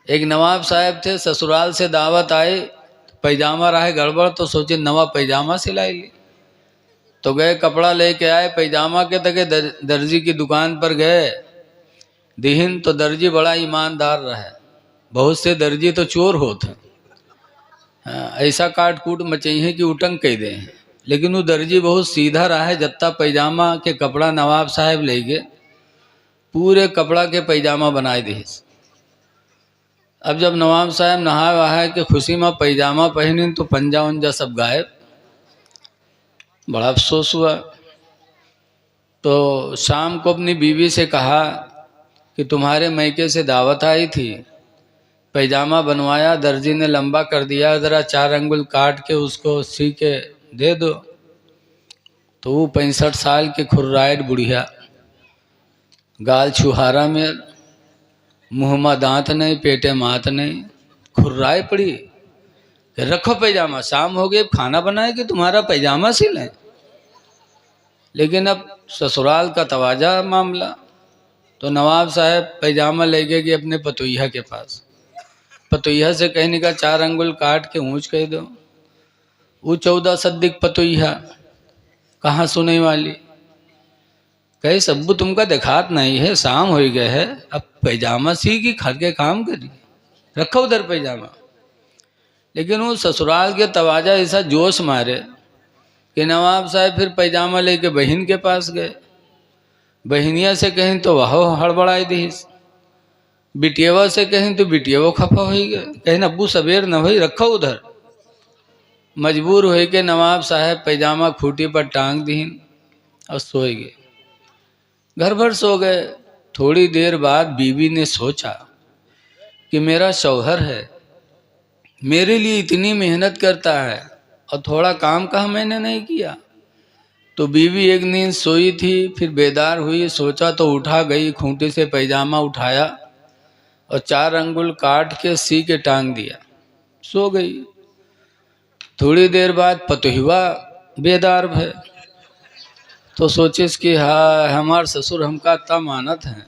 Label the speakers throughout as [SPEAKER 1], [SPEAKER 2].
[SPEAKER 1] एक नवाब साहब थे, ससुराल से दावत आई, पैजामा रहा गड़बड़, तो सोचे नवा पैजामा सिलाई ली। तो गए कपड़ा लेके आए पैजामा के, तके दर्जी की दुकान पर गए दिहिन। तो दर्जी बड़ा ईमानदार रहा। बहुत से दर्जी तो चोर होते हैं, ऐसा काट कूट मचही कि उटंग कह दे। लेकिन वो दर्जी बहुत सीधा रहा है। जत्ता पैजामा के कपड़ा नवाब साहब ले गए, पूरे कपड़ा के पैजामा बनाए दी। अब जब नवाब साहब नहाए वहाए के खुशी में पैजामा पहनी तो पंजा उंजा सब गायब। बड़ा अफसोस हुआ। तो शाम को अपनी बीवी से कहा कि तुम्हारे मैके से दावत आई थी, पैजामा बनवाया, दर्जी ने लंबा कर दिया, ज़रा 4 अंगुल काट के उसको सी के दे दो। तो वो 65 साल के खुर्राइट बुढ़िया, गाल छुहारा में, मुँह में दांत नहीं, पेटे मात नहीं, खुर्राए पड़ी कि रखो पैजामा, शाम हो गई, खाना बनाए कि तुम्हारा पैजामा सिलें। लेकिन अब ससुराल का तवाजा मामला। तो नवाब साहब पैजामा ले गए अपने पतोहिया के पास। पतोहिया से कहने का 4 अंगुल काट के ऊँच कह दो। वो 14 सद्दिक पतोहिया कहाँ सुने वाली, कहे सब्बू तुमका देखात नहीं है, शाम हो गए है, अब पैजामा सी की खा के काम करी, रखो उधर पैजामा। लेकिन वो ससुराल के तवाजा ऐसा जोश मारे कि नवाब साहब फिर पैजामा लेके बहन के पास गए। बहनिया से कहें तो वह हड़बड़ाई दी, बिटियावा से कहें तो बिटियावा खफा हो गए, कहें अब्बू सवेर न भाई रखो उधर। मजबूर हो के नवाब साहब पैजामा खूटी पर टांग दीन और सोए गए। घर भर सो गए। थोड़ी देर बाद बीवी ने सोचा कि मेरा शौहर है, मेरे लिए इतनी मेहनत करता है और थोड़ा काम कहा मैंने नहीं किया। तो बीवी एक नींद सोई थी, फिर बेदार हुई, सोचा तो उठा गई, खूंटी से पैजामा उठाया और 4 अंगुल काट के सी के टांग दिया, सो गई। थोड़ी देर बाद पतोहिवा बेदार भय, तो सोचिस कि हाँ हमार ससुर हमका इतना मानत है,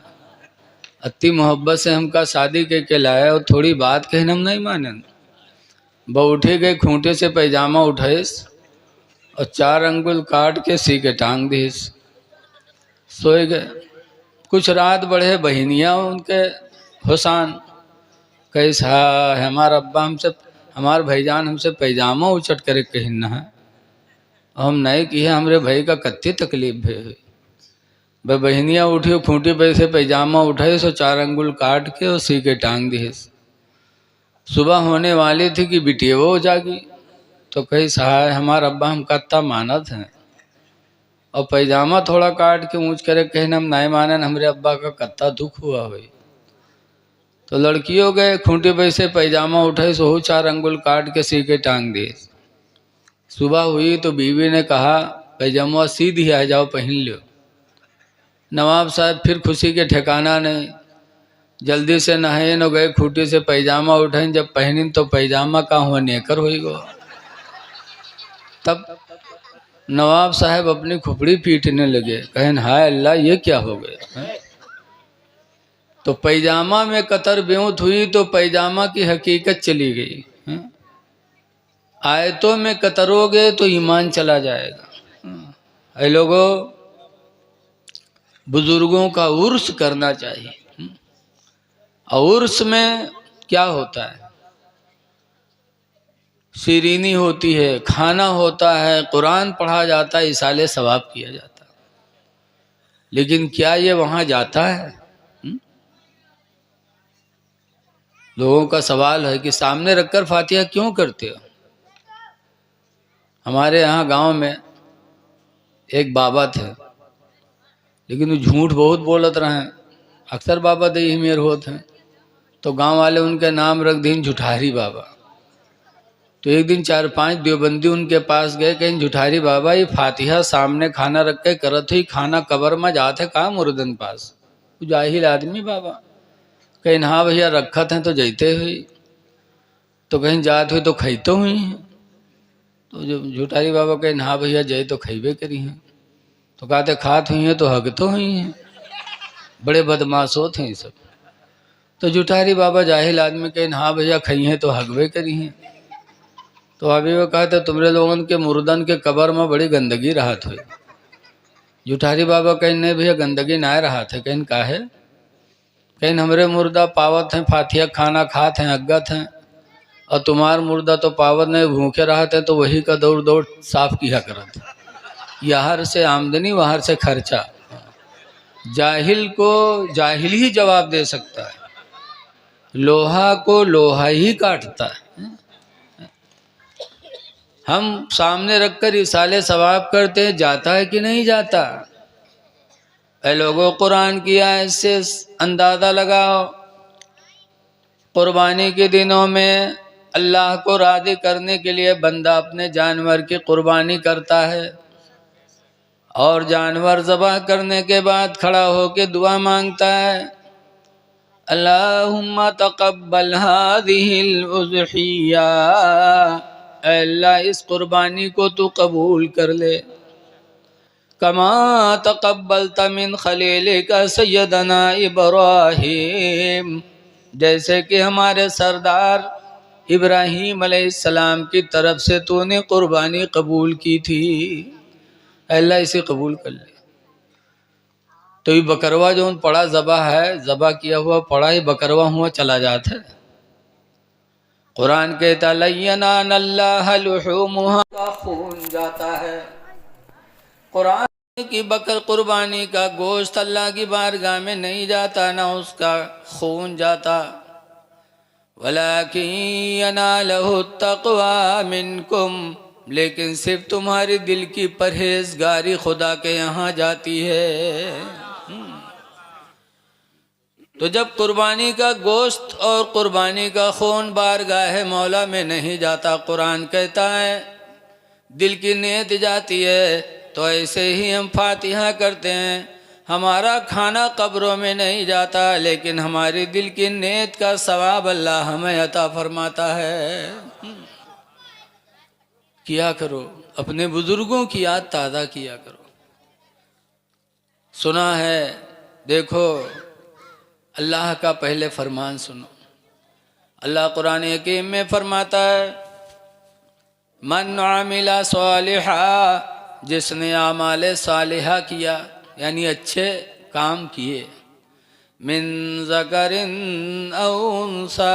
[SPEAKER 1] अति मोहब्बत से हमका शादी के लाए और थोड़ी बात कहने हम नहीं माने। वो उठे गए, खूंटे से पैजामा उठाइस और 4 अंगुल काट के सी के टांग दीस, सोए गए। कुछ रात बढ़े, बहनियाँ उनके हुसान कैस हाँ हमारा अब्बा हमसे, हमार भाईजान हमसे पैजामा उचट करे कहना है, हम नहीं किए, हमारे भाई का कत्ती तकलीफ है। वह बहनियाँ उठी, खूंटी पे से पैजामा उठाई, सो 4 अंगुल काट के और सी के टांग दिए। सुबह होने वाली थी कि बिटिया वो जागी, तो कही सहाय हमारा अब्बा हम कत्ता मानत हैं और पैजामा थोड़ा काट के ऊँच करे कहना हम नहीं मानन, हमारे अब्बा का कत्ता दुख हुआ हुई। तो लड़कियों गए, खूंटी पे से पैजामा उठाई, सो 4 अंगुल काट के सी के टांग दिए। सुबह हुई तो बीवी ने कहा पैजामा सी दिया, जाओ पहन लो। नवाब साहब फिर खुशी के ठिकाना नहीं, जल्दी से नहाए न गए, खूंटी से पैजामा उठाए, जब पहनी तो पैजामा का हुआ नेकर हो गो। तब नवाब साहब अपनी खुपड़ी पीटने लगे, कहन हाय अल्लाह ये क्या हो गया। तो पैजामा में कतर बेऊत हुई तो पैजामा की हकीकत चली गई। आयतों में कतरोगे तो ईमान चला जाएगा। ऐ लोगों, बुजुर्गों का उर्स करना चाहिए। और उर्स में क्या होता है, शीरीनी होती है, खाना होता है, कुरान पढ़ा जाता है, इसाले सवाब किया जाता है। लेकिन क्या ये वहाँ जाता है? लोगों का सवाल है कि सामने रखकर फातिहा क्यों करते हो। हमारे यहाँ गांव में एक बाबा थे, लेकिन वो झूठ बहुत बोलत रहे। अक्सर बाबा दे ही मेर होते हैं, तो गांव वाले उनके नाम रख दीन झुठारी बाबा। तो एक दिन 4-5 देवबंदी उनके पास गए, कहीं झुठारी बाबा ये फातिहा सामने खाना रख के करत हुई, खाना कबर में जाते कहाँ मुर्दन पास, जाहिल आदमी बाबा। कहीं हाँ भैया रखत हैं तो जैते हुई, तो कहीं जात हुई तो खैतो हुई हैं। तो जो झुठारी बाबा कहीं हाँ भैया जय तो खैबे करी हैं, तो कहते खात हुई हैं तो हग तो हुई हैं, बड़े बदमाश होते हैं सब। तो जुठारी बाबा जाहिल आदमी कहें हाँ भैया खई हैं तो हगवे करी हैं। तो अभी वो कहते तुमरे लोगन के मुर्दन के कबर में बड़ी गंदगी रहत हुई। जुठारी बाबा कहें नहीं भैया गंदगी ना रहा थे। कहीं का है? कहीं हमरे मुर्दा पावत हैं, फातिया खाना खात हैं, अगत हैं, और तुम्हार मुर्दा तो पावत नहीं, भूखे रहते हैं तो वही का दौड़ दौड़ साफ किया करत। यहाँ से आमदनी वहाँ से खर्चा। जाहिल को जाहिल ही जवाब दे सकता है, लोहा को लोहा ही काटता है। हम सामने रखकर इसाले सवाब करते हैं, जाता है कि नहीं जाता? ऐ लोगों, कुरान की आयत से अंदाज़ा लगाओ, कुर्बानी के दिनों में अल्लाह को राज़ी करने के लिए बंदा अपने जानवर की कुर्बानी करता है और जानवर ज़बह करने के बाद खड़ा होकर दुआ मांगता है, अल्लाहुम्मा तक़ब्बल हाज़िहिल उज़हिया, अल्लाह इस कुर्बानी को तू कबूल कर ले, कमा तक़ब्बलता मिन खलीलिका सय्यदना इब्राहीम, जैसे कि हमारे सरदार इब्राहीम अलैहिस्सलाम की तरफ से तूने कुर्बानी कबूल की थी, अल्लाह इसे कबूल कर ले। तो ये बकरवा जो पड़ा ज़बा है, ज़बा किया हुआ पड़ा ही बकरवा हुआ चला जाता है। कुरान कहता लय्यनाल्लाह लुहूमुहा, का खून जाता है। कुरान की बकर कुर्बानी का गोश्त अल्लाह की बारगाह में नहीं जाता, ना उसका खून जाता। वलाकिन यनालहु तक़वा मिनकुम, लेकिन सिर्फ तुम्हारी दिल की परहेजगारी खुदा के यहाँ जाती है। तो जब कुर्बानी का गोश्त और कुर्बानी का खून बारगाह मौला में नहीं जाता, कुरान कहता है दिल की नीयत जाती है। तो ऐसे ही हम फातिहा करते हैं, हमारा खाना कब्रों में नहीं जाता, लेकिन हमारी दिल की नीयत का सवाब अल्लाह हमें अता फरमाता है। किया करो, अपने बुजुर्गों की याद ताज़ा किया करो। सुना है, देखो अल्लाह का पहले फरमान सुनो। अल्लाह कुरान हकीम में फरमाता है, मन आमिला सालिहा, जिसने आमाले सालिहा किया यानी अच्छे काम किए, मिन ज़करिन औ उन्सा,